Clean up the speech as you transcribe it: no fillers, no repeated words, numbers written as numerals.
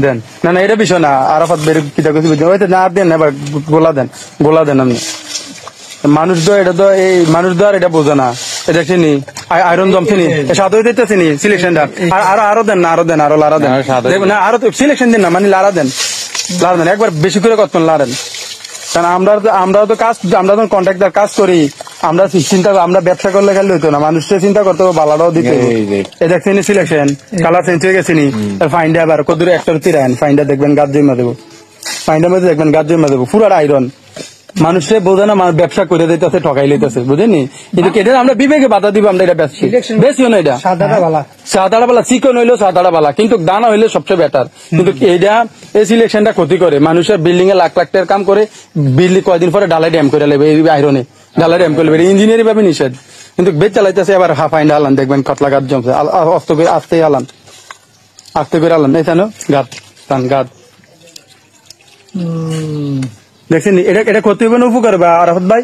দেন না না এটা বিষয় না আরাফাত বের কিতা কিছু বুঝছেন ওই না দেন এবার গোলা দেন আপনি মানুষ তো এটা তো এই মানুষ তো আর এটা বোঝে না এটা চিনি আয়রন জমছিনি সাদা দিতে চিনি সিলেকশনটা আরো দেন না আরো দেন দেখবেন না আরো সিলেকশন দিন না মানে লারা দেন একবার বেশি করে কতক্ষণ লাড়েন কারণ আমরা তো কাজ আমরা তো কন্ট্রাক্টর কাজ করি আমরা চিন্তা আমরা ব্যবসা করলে খালি হইতো না মানুষকে চিন্তা করতে হবে বালাটাও দিতে এ দেখছেন সিলেকশন কালার চেঞ্জ হয়ে গেছে নি ফাইনটা আবার কত দূরে একটা তিরান ফাইনটা দেখবেন গাছ জমা দেবো ফাইনটার মধ্যে দেখবেন গাছ জমা দেবো পুরার আয়রন মানুষে বোঝে না ব্যবসা করে দিতেছে ঠকাই লিতেছে বুঝেনি কিন্তু এটা আমরা বিবেকে বাধা দিব আমরা এটা বেশিও না এটা সাদাটা বালা চিকন হইলেও সাদাটা বালা কিন্তু দানা হইলে সবচেয়ে বেটার কিন্তু এইটা এই সিলেকশনটা ক্ষতি করে মানুষের বিল্ডিং এ লাখ লাখ টাকার কাম করে বিল্ডিং কয়দিন পরে ডালাই ড্যাম করে নেবে এই আয়রনে ডালাই ড্যাম করে নেবে ইঞ্জিনিয়ারিং ভাবে নিষেধ কিন্তু বেচ চালাইতেছে এবার ফাইন হালান দেখবেন কতলা গাছ জমছে অস্ত করে আস্তে হালান আস্তে করে হালান এই জানো গাছ দেখছেন এটা ক্ষতি হবে না উপকার বা আরাফাত ভাই